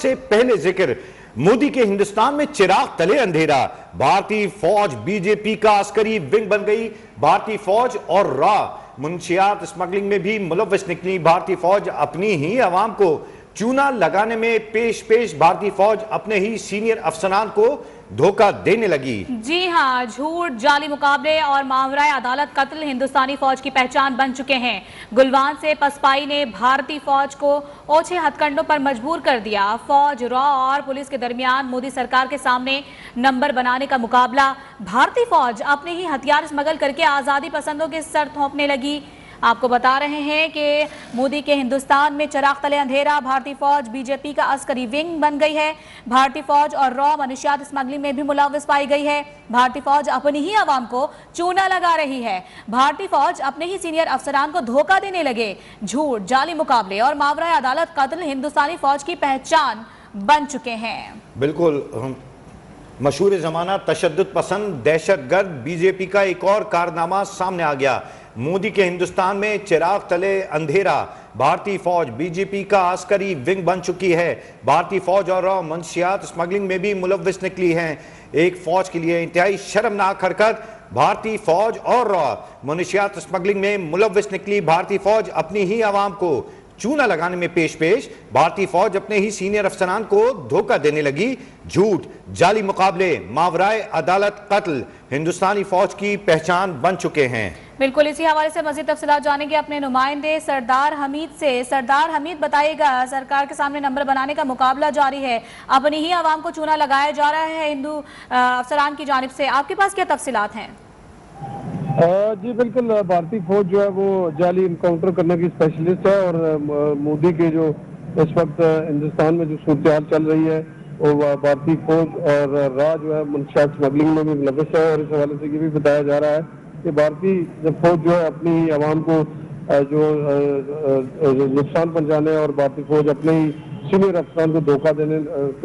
से पहले जिक्र, मोदी के हिंदुस्तान में चिराग तले अंधेरा, भारतीय फौज बीजेपी का अस्करी विंग बन गई। भारतीय फौज और रॉ मुंशियात स्मगलिंग में भी मुलव्वस निकली। भारतीय फौज अपनी ही अवाम को चूना लगाने में पेश भारतीय फौज अपने ही सीनियर अफसरान को धोखा देने लगी। जी हाँ, झूठ, जाली मुकाबले और मावराए अदालत कत्ल हिंदुस्तानी फौज की पहचान बन चुके हैं। गुलवान से पसपाई ने भारतीय फौज को ओछे हथकंडों पर मजबूर कर दिया। फौज, रॉ और पुलिस के दरमियान मोदी सरकार के सामने नंबर बनाने का मुकाबला। भारतीय फौज अपने ही हथियार स्मगल करके आज़ादी पसंदों के सर थोपने लगी। आपको बता रहे हैं कि मोदी के हिंदुस्तान में चिराग तले अंधेरा, भारतीय फौज बीजेपी का अस्करी विंग बन गई है। भारतीय फौज और रॉ मनशियात स्मगलिंग में भी मुलव्वस पाई गई है। भारतीय फौज अपनी ही आवाम को चूना लगा रही है। भारतीय फौज अपने ही सीनियर अफसरान को धोखा देने लगे। झूठ, जाली मुकाबले और मावराए अदालत कत्ल हिंदुस्तानी फौज की पहचान बन चुके हैं। बिल्कुल, मशहूर जमाना तशद्दुद पसंद दहशतगर्द बीजेपी का एक और कारनामा सामने आ गया। मोदी के हिंदुस्तान में चिराग तले अंधेरा, भारतीय फौज बीजेपी का अस्करी विंग बन चुकी है। भारतीय फौज और रॉ मंशियात स्मगलिंग में भी मुलव्वस निकली हैं। एक फौज के लिए इंतहाई शर्मनाक हरकत। भारतीय फौज और रॉ मंशियात स्मगलिंग में मुलव्वस निकली। भारतीय फौज अपनी ही आवाम को चूना लगाने में पेश भारतीय फौज अपने ही सीनियर अफसरान को धोखा देने लगी। झूठ, जाली मुकाबले, मावराए अदालत कत्ल हिंदुस्तानी फौज की पहचान बन चुके हैं। बिल्कुल, इसी हवाले से मजीद तफसीलात जानेंगे अपने नुमाइंदे सरदार हमीद से। सरदार हमीद, बताइएगा, सरकार के सामने नंबर बनाने का मुकाबला जारी है, अपनी ही आवाम को चूना लगाया जा रहा है हिंदू अफसरान की जानिब से, आपके पास क्या तफसीलात हैं? जी बिल्कुल, भारतीय फौज जो है वो जाली इनकाउंटर करने की स्पेशलिस्ट है और मोदी के जो इस वक्त हिंदुस्तान में जो सूरत चल रही है वो भारतीय फौज और रॉ जो है मुंशियात स्मगलिंग में भी मुलव्वस है। और इस हवाले से ये भी बताया जा रहा है कि भारतीय फौज जो है अपनी आवाम को जो नुकसान पहुंचाने और भारतीय फौज अपने ही सीनियर अफसरान को धोखा देने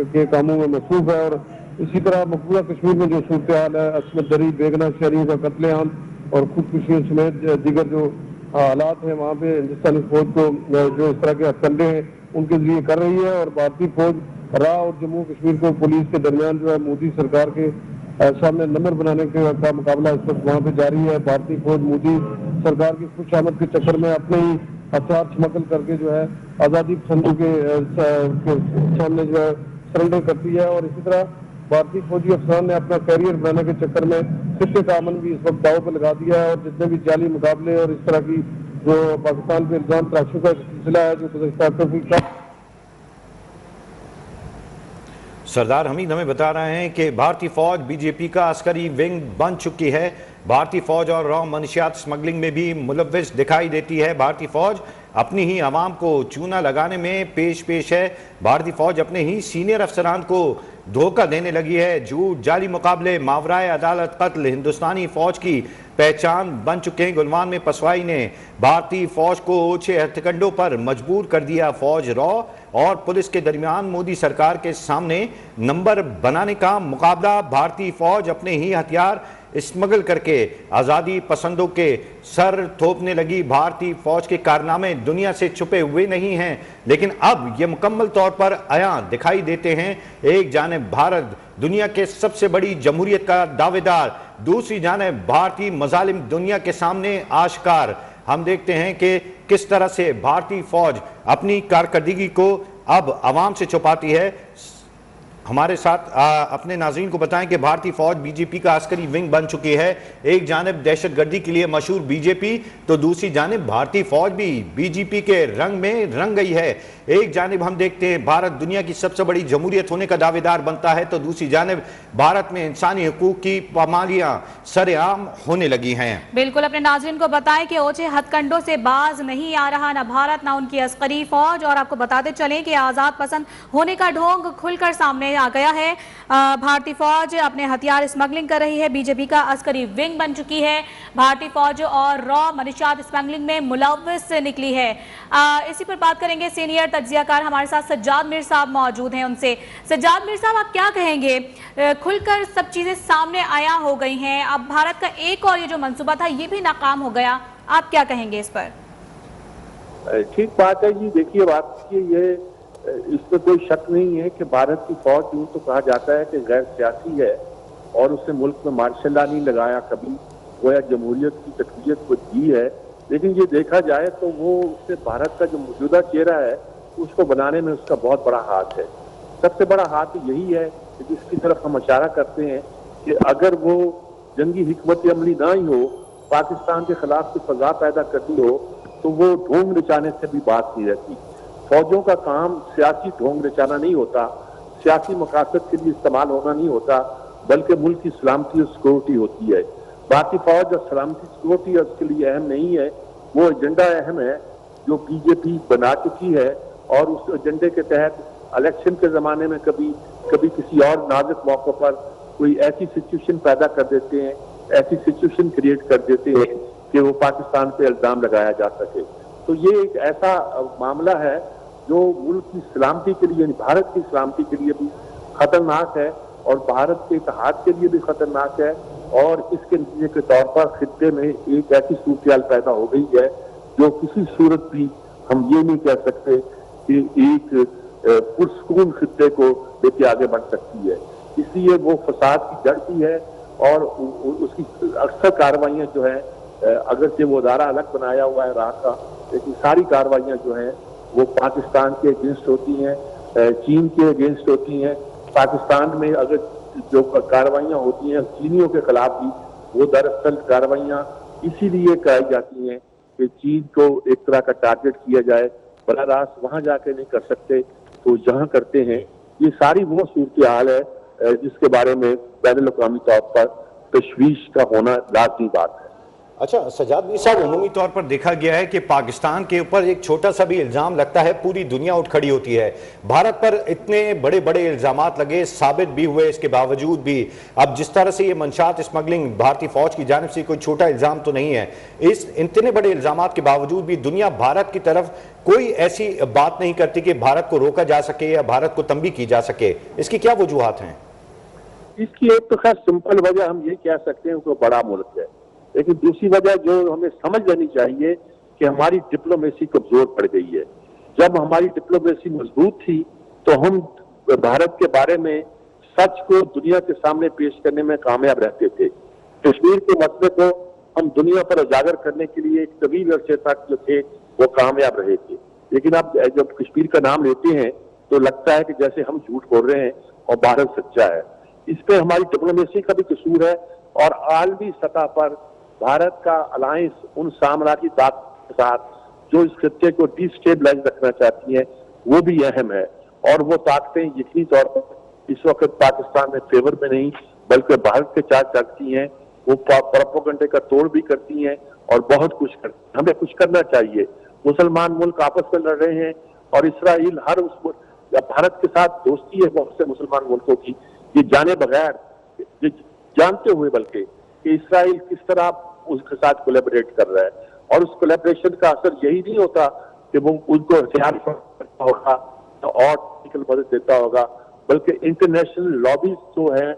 के कामों में मसरूफ है। और इसी तरह मकबूजा कश्मीर में जो सूरत हाल है, असमत दरी, बेगना शहरियों का कत्लेआम और खुदकुशियों समेत दीगर जो हालात हैं, वहाँ पे हिंदुस्तानी फौज को जो इस तरह के हथकंडे हैं उनके लिए कर रही है। और भारतीय फौज रॉ और जम्मू कश्मीर को पुलिस के दरमियान जो है मोदी सरकार के सामने नंबर बनाने का मुकाबला इस वक्त वहाँ पे जारी है। भारतीय फौज मोदी सरकार की खुशामद के चक्कर में अपने ही हथियार स्मगल करके जो है आज़ादी पसंदों के सामने जो है सरेंडर करती है। और इसी तरह भारतीय फौजी अफसरान ने अपना कैरियर बनाने के चक्कर में खित्ते का अमन भी इस वक्त दाव पर लगा दिया है। और जितने भी जाली मुकाबले और इस तरह की जो पाकिस्तान पे इल्जाम तराशों का सिलसिला है जो गुज़श्ता सरदार हमीद हमें बता रहे हैं कि भारतीय फौज बीजेपी का अस्करी विंग बन चुकी है। भारतीय फौज और रॉ मंशियात स्मगलिंग में भी मुलव्वस दिखाई देती है। भारतीय फौज अपनी ही आवाम को चूना लगाने में पेश है। भारतीय फौज अपने ही सीनियर अफसरान को धोखा देने लगी है। झूठ, जाली मुकाबले, मावराए अदालत कत्ल हिंदुस्तानी फौज की पहचान बन चुके हैं। गुलवान में पसवाई ने भारतीय फौज को ओछे हथकंडों पर मजबूर कर दिया। फौज, रॉ और पुलिस के दरमियान मोदी सरकार के सामने नंबर बनाने का मुकाबला। भारतीय फौज अपने ही हथियार स्मगल करके आज़ादी पसंदों के सर थोपने लगी। भारतीय फौज के कारनामे दुनिया से छुपे हुए नहीं हैं, लेकिन अब ये मुकम्मल तौर पर आया दिखाई देते हैं। एक जानिब भारत दुनिया के सबसे बड़ी जमहूरियत का दावेदार, दूसरी जानिब भारतीय मजालिम दुनिया के सामने आश्कार। हम देखते हैं कि किस तरह से भारतीय फौज अपनी कारकर्दगी को अब आवाम से छुपाती है। हमारे साथ अपने नाज़रीन को बताएं कि भारतीय फौज बीजेपी का अस्करी विंग बन चुकी है। एक जानिब दहशतगर्दी के लिए मशहूर बीजेपी, तो दूसरी जानिब भारतीय फौज भी बीजेपी के रंग में रंग गई है। एक जानिब हम देखते हैं भारत दुनिया की सबसे बड़ी जमहूरियत होने का दावेदार बनता है, तो दूसरी जानिब भारत में इंसानी हुकूक की पामालियां सरेआम होने लगी हैं। बिल्कुल, अपने नाज़रीन को बताएं कि ओछे हथकंडों से बाज नहीं आ रहा न भारत न उनकी अस्करी फौज। और आपको बताते चलें कि आज़ाद पसंद होने का ढोंग खुलकर सामने आ गया है। भारतीय फौज अपने हथियार स्मगलिंग कर रही है, बीजेपी का अस्करी विंग बन चुकी है। भारतीय फौज और रॉ मंशियात स्मगलिंग में मुलव्वस निकली है। इसी पर बात करेंगे, सीनियर तज्जियाकार हमारे साथ सज्जाद मीर साहब मौजूद हैं। उनसे सज्जाद मीर साहब, आप क्या कहेंगे? खुलकर सब चीजें सामने आया हो गई हैं, अब भारत का एक और ये जो मंसूबा था ये भी नाकाम हो गया, आप क्या कहेंगे इस पर? ठीक बात है जी। देखिए, बात की ये اس میں کوئی شک نہیں ہے کہ بھارت کی فوج یوں تو کہا جاتا ہے کہ غیر سیاسی ہے اور اس نے ملک میں مارشل لا نہیں لگایا کبھی، گویا جمہوریت کی تقویت کو دی ہے، لیکن یہ دیکھا جائے تو وہ اس سے بھارت کا جو موجودہ چہرہ ہے اس کو بنانے میں اس کا بہت بڑا ہاتھ ہے۔ سب سے بڑا ہاتھ یہی ہے کہ جس کی طرف ہم اشارہ کرتے ہیں کہ اگر وہ جنگی حکمت عملی نہ ہی ہو، پاکستان کے خلاف کی فضا پیدا کرتی ہو، تو وہ ڈھونگ رچانے سے بھی بات نہیں رہتی۔ فوجوں کا کام سیاسی ڈھونگ رچانا نہیں ہوتا، سیاسی مقاصد کے لیے استعمال ہونا نہیں ہوتا، بلکہ ملک کی سلامتی اور سیکورٹی ہوتی ہے۔ باقی فوج اور سلامتی سیکورٹی اس کے لیے اہم نہیں ہے، وہ ایجنڈا اہم ہے جو بی جے پی بنا چکی ہے، اور اس ایجنڈے کے تحت الیکشن کے زمانے میں کبھی کسی اور نازک موقع پر کوئی ایسی سچویشن پیدا کر دیتے ہیں، ایسی سچویشن کریٹ کر دیتے ہیں کہ وہ پاکستان پہ الزام لگایا جا سکے۔ تو یہ ایک ایسا معاملہ ہے جو ملک کی سلامتی کے لیے، یعنی بھارت کی سلامتی کے لیے بھی خطرناک ہے اور بھارت کے اتحاد کے لیے بھی خطرناک ہے، اور اس کے نتیجے کے طور پر خطے میں ایک ایسی صورتحال پیدا ہو گئی ہے جو کسی صورت بھی ہم یہ نہیں کہہ سکتے کہ ایک پرسکون خطے کو لے کے آگے بڑھ سکتی ہے۔ اس لیے وہ فساد کی جڑ بھی ہے، اور اس کی اکثر کارروائیاں جو ہیں، اگرچہ وہ ادارہ الگ بنایا ہوا ہے راہ کا، لیکن ساری کارروائیاں جو ہیں وہ پاکستان کے اگینسٹ ہوتی ہیں، چین کے اگینسٹ ہوتی ہیں۔ پاکستان میں اگر جو کارروائیاں ہوتی ہیں چینیوں کے خلاف بھی، وہ دراصل کارروائیاں اسی لیے کرائی جاتی ہیں کہ چین کو ایک طرح کا ٹارگٹ کیا جائے، براہ راست وہاں جا کے نہیں کر سکتے تو جہاں کرتے ہیں۔ یہ ساری وہ صورتحال ہے جس کے بارے میں بین الاقوامی طور پر تشویش کا ہونا لازمی بات ہے۔ اچھا سجاد میر صاحب، عمومی طور پر دیکھا گیا ہے کہ پاکستان کے اوپر ایک چھوٹا سا بھی الزام لگتا ہے پوری دنیا اٹھ کھڑی ہوتی ہے۔ بھارت پر اتنے بڑے بڑے الزامات لگے، ثابت بھی ہوئے، اس کے باوجود بھی اب جس طرح سے یہ منشیات اسمگلنگ بھارتی فوج کی جانب سے کوئی چھوٹا الزام تو نہیں ہے، اس اتنے بڑے الزامات کے باوجود بھی دنیا بھارت کی طرف کوئی ایسی بات نہیں کرتی کہ بھارت کو روکا جا سکے یا بھارت کو تنبیہ کی جا سکے۔ اس کی کیا وجوہات ہیں؟ اس کی ایک تو خیر سمپل وجہ ہم یہ کہہ سکتے ہیں کہ بڑا ملک ہے، لیکن دوسری وجہ جو ہمیں سمجھ لینی چاہیے کہ ہماری ڈپلومیسی کمزور پڑ گئی ہے۔ جب ہماری ڈپلومیسی مضبوط تھی تو ہم بھارت کے بارے میں سچ کو دنیا کے سامنے پیش کرنے میں کامیاب رہتے تھے۔ کشمیر کے مسئلے کو ہم دنیا پر اجاگر کرنے کے لیے ایک طویل عرصے تک جو تھے وہ کامیاب رہے تھے، لیکن اب جب کشمیر کا نام لیتے ہیں تو لگتا ہے کہ جیسے ہم جھوٹ بول رہے ہیں اور بھارت سچا ہے۔ اس پہ ہماری ڈپلومیسی کا بھی قصور ہے، اور عالمی سطح پر بھارت کا الائنس ان سامراجی طاقتوں کے ساتھ جو اس خطے کو ڈی اسٹیبلائز رکھنا چاہتی ہیں وہ بھی اہم ہے، اور وہ طاقتیں یقینی طور پر اس وقت پاکستان میں فیور میں نہیں بلکہ بھارت کے چارج چلتی ہیں۔ وہ پروپیگنڈے کا توڑ بھی کرتی ہیں اور بہت کچھ کرتی ہیں۔ ہمیں کچھ کرنا چاہیے۔ مسلمان ملک آپس میں لڑ رہے ہیں، اور اسرائیل ہر اس بھارت کے ساتھ دوستی ہے بہت سے مسلمان ملکوں کی، یہ جانے بغیر، جانتے ہوئے بلکہ کہ اسرائیل کس طرح اس کے ساتھ کولیبریٹ کر رہا ہے، اور اس کولیبریشن کا اثر یہی نہیں ہوتا کہ وہ ان کو ہتھیار کرتا ہوگا اور ٹیکنیکل مدد دیتا ہوگا، بلکہ انٹرنیشنل لابیز جو ہیں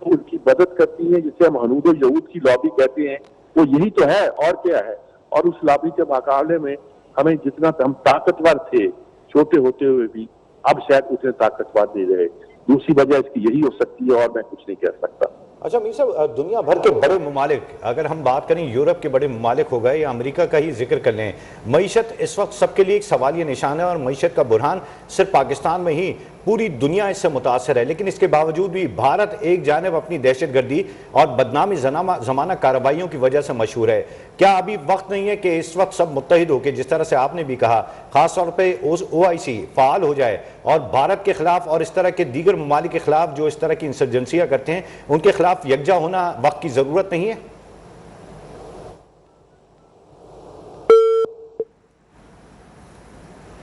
وہ ان کی مدد کرتی ہیں، جسے ہم حنود و یہود کی لابی کہتے ہیں، وہ یہی تو ہے اور کیا ہے۔ اور اس لابی کے مقابلے میں ہمیں جتنا ہم طاقتور تھے چھوٹے ہوتے ہوئے بھی، اب شاید اتنے طاقتور نہیں رہے۔ دوسری وجہ اس کی یہی ہو سکتی ہے، اور میں کچھ نہیں کہہ سکتا۔ اچھا میر صاحب، دنیا بھر کے بڑے ممالک، اگر ہم بات کریں یورپ کے بڑے ممالک ہو گئے یا امریکہ کا ہی ذکر کر لیں، معیشت اس وقت سب کے لیے ایک سوالیہ نشان ہے، اور معیشت کا بحران صرف پاکستان میں ہی پوری دنیا اس سے متاثر ہے، لیکن اس کے باوجود بھی بھارت ایک جانب اپنی دہشت گردی اور بدنامی زمانہ کارروائیوں کی وجہ سے مشہور ہے۔ کیا ابھی وقت نہیں ہے کہ اس وقت سب متحد ہو کے، جس طرح سے آپ نے بھی کہا، خاص طور پہ OIC فعال ہو جائے اور بھارت کے خلاف اور اس طرح کے دیگر ممالک کے خلاف جو اس طرح کی انسرجنسیاں کرتے ہیں ان کے خلاف یکجا ہونا وقت کی ضرورت نہیں ہے؟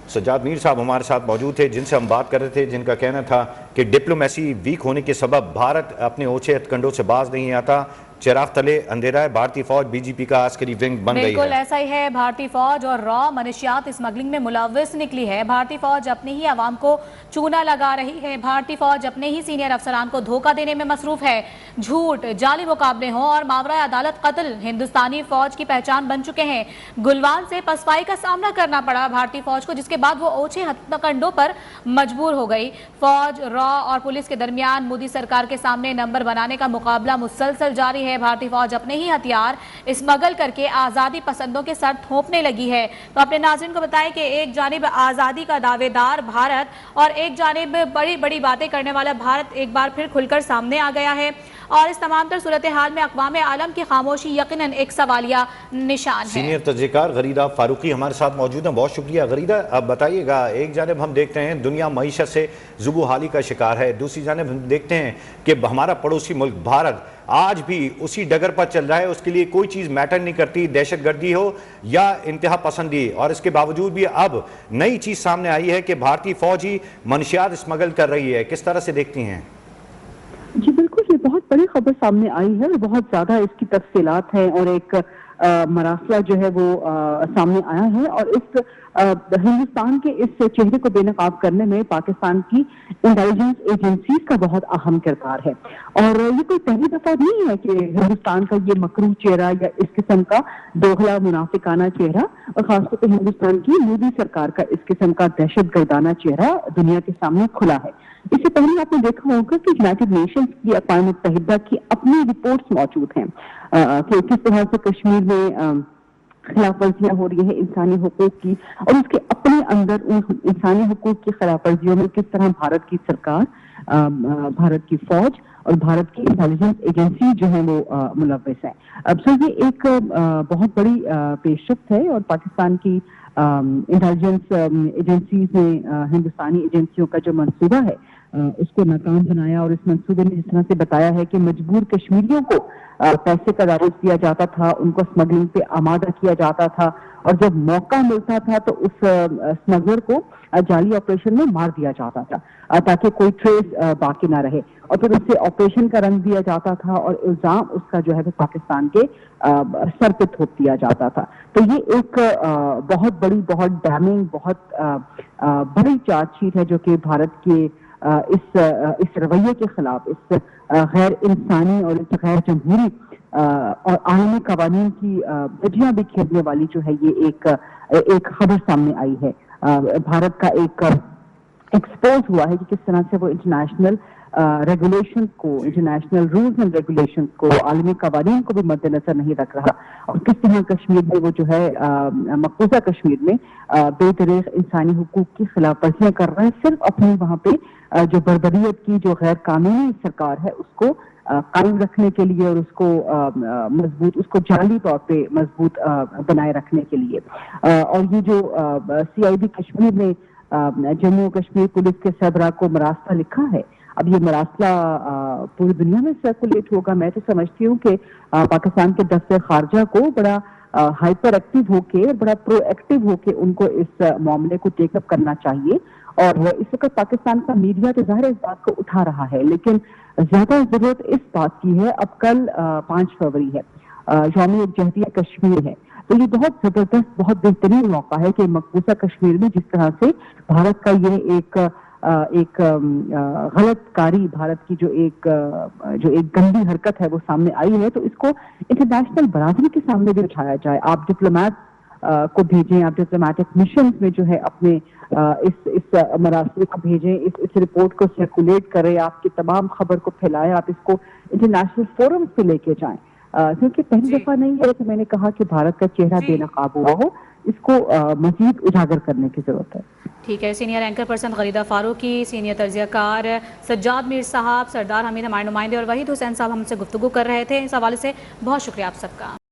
سجاد میر صاحب ہمارے ساتھ موجود تھے، جن سے ہم بات کر رہے تھے، جن کا کہنا تھا کہ ڈپلومیسی ویک ہونے کے سبب بھارت اپنے اوچھے ہتھ کنڈوں سے باز نہیں آتا، चिराग तले अंधेरा है, भारतीय फौज बीजेपी का आस्करी विंग बन गई बिल्कुल है। ऐसा ही है। भारतीय फौज और रॉ मनशियात स्मगलिंग में मुलव्विस निकली है। भारतीय फौज अपने ही अवाम को चूना लगा रही है। भारतीय फौज अपने ही सीनियर अफसरान को धोखा देने में मसरूफ है। झूठ, जाली मुकाबले हों और मावरा अदालत कत्ल हिंदुस्तानी फौज की पहचान बन चुके हैं। गुलवान से पसपाई का सामना करना पड़ा भारतीय फौज को, जिसके बाद वो ओछे हत्याकांडों पर मजबूर हो गई। फौज, रॉ और पुलिस के दरमियान मोदी सरकार के सामने नंबर बनाने का मुकाबला मुसलसल जारी है। भारतीय फौज अपने ही हथियार स्मगल करके आज़ादी पसंदों के सर थोपने लगी है। तो अपने नाज़रीन को बताएं कि एक जानिब आज़ादी का दावेदार भारत और एक जानिब बड़ी बड़ी बातें करने वाला भारत एक बार फिर खुलकर सामने आ गया है। और इस तमाम तर सूरत हाल में अक़वाम आलम की खामोशी यकीनन एक सवालिया निशान है। सीनियर तजज़ियेकार गरीदा फारूकी हमारे साथ मौजूद हैं। बहुत शुक्रिया गरीदा। अब बताइएगा, एक जानिब हम देखते हैं दुनिया मईशत से ज़ुबू हाली का शिकार है, दूसरी जानिब हम देखते हैं कि हमारा पड़ोसी मुल्क भारत आज भी उसी डगर पर चल रहा है। उसके लिए कोई चीज़ मैटर नहीं करती, दहशत गर्दी हो या इंतहा पसंदी। और इसके बावजूद भी अब नई चीज़ सामने आई है कि भारतीय फौज ही मनशियात स्मगल कर रही है। किस तरह से देखती हैं? जी बिल्कुल, ये बहुत बड़ी खबर सामने आई है और बहुत ज्यादा इसकी तफसीलात हैं और एक मरासला जो है वो सामने आया है। और इस हिंदुस्तान के इस चेहरे को बेनकाब करने में पाकिस्तान की इंटेलिजेंस एजेंसीज का बहुत अहम किरदार है। और ये कोई पहली दफा नहीं है कि हिंदुस्तान का ये मकरूह चेहरा या इस किस्म का दोगला मुनाफिकाना चेहरा, और खासतौर पर हिंदुस्तान की मोदी सरकार का इस किस्म का दहशत गर्दाना चेहरा दुनिया के सामने खुला है। इससे पहले आपने देखा होगा कि यूनाइटेड नेशंस की, अक़वाम मुत्तहिदा की अपनी रिपोर्ट्स मौजूद हैं कि किस तरह से कश्मीर में खिलाफ वर्जियां हो रही है इंसानी हुकूक की, और उसके अपने अंदर उन इंसानी हुकूक की खिलाफ वर्जियों में किस तरह भारत की सरकार, भारत की फौज और भारत की इंटेलिजेंस एजेंसी जो है वो मुलव्विस है। अब सो ये एक बहुत बड़ी पेशरफ्त है और पाकिस्तान की इंटेलिजेंस एजेंसीज ने हिंदुस्तानी एजेंसियों का जो मंसूबा है उसको नाकाम बनाया। और इस मंसूबे ने जिस तरह से बताया है कि मजबूर कश्मीरियों को पैसे का लालच दिया जाता था, उनको स्मगलिंग पे आमादा किया जाता था, और जब मौका मिलता था तो उस स्मगलर को जाली ऑपरेशन में मार दिया जाता था ताकि कोई ट्रेस बाकी ना रहे, और फिर उससे ऑपरेशन का रंग दिया जाता था और इल्जाम उसका जो है वो पाकिस्तान के सर पे थोप दिया जाता था। तो ये एक बहुत बड़ी, बहुत डैमिंग, बहुत बड़ी चार्जशीट है जो कि भारत के इस रवैये के खिलाफ, इस गैर इंसानी और इस गैर जमहूरी और आईनी कवानीन की धज्जियां भी खेलने वाली जो है ये एक खबर सामने आई है। भारत का एक एक्सपोज हुआ है कि किस तरह से वो इंटरनेशनल रेगुलेशंस को, इंटरनेशनल रूल्स एंड रेगुलेशंस को, आलमी कवानीन को भी मद्देनजर नहीं रख रहा, और किस तरह कश्मीर में वो जो है मकबूजा कश्मीर में बेदरीग इंसानी हुकूक की खिलाफ वर्जियां कर रहे हैं, सिर्फ अपनी वहाँ पे जो बर्बरियत की जो गैर कानूनी सरकार है उसको कायम रखने के लिए और उसको मजबूत, उसको जाली तौर पे मजबूत बनाए रखने के लिए। और ये जो CID कश्मीर ने जम्मू कश्मीर पुलिस के सरबराह को मरासला लिखा है, अब ये मरासला पूरी दुनिया में सर्कुलेट होगा। मैं तो समझती हूँ कि पाकिस्तान के दफ्तर खारजा को बड़ा हाइपर एक्टिव होके, बड़ा प्रोएक्टिव होके उनको इस मामले को टेकअप करना चाहिए। और इस वक्त पाकिस्तान का मीडिया तो ज़ाहिर इस बात को उठा रहा है, लेकिन ज्यादा जरूरत इस बात की है, अब कल 5 फरवरी है, यौम यकजहतिया कश्मीर है, तो ये बहुत जबरदस्त, बहुत बेहतरीन मौका है कि मकबूजा कश्मीर में जिस तरह से भारत का ये एक गलत कारी, भारत की जो एक गंदी हरकत है वो सामने आई है, तो इसको इंटरनेशनल बरादरी के सामने भी उठाया जाए। आप डिप्लोमेट को भेजें, आप डिप्लोमेटिक मिशन में जो है अपने इस मरासले को भेजें, इस रिपोर्ट को सर्कुलेट करें, आपकी तमाम खबर को फैलाएं, आप इसको इंटरनेशनल फोरम पे लेके जाएं, क्योंकि पहली दफा नहीं है कि मैंने कहा कि भारत का चेहरा बेनकाब हुआ हो, इसको मजीद उजागर करने की जरूरत है। ठीक है। Senior anchor person Gharida Farooqui, senior तज्जियाकार सज्जाद मीर साहब, सरदार हमीद हमारे नुमाइंदे और वहीद हुसैन साहब हमसे गुफ्तगू कर रहे थे। इस हवाले से बहुत शुक्रिया आप सबका।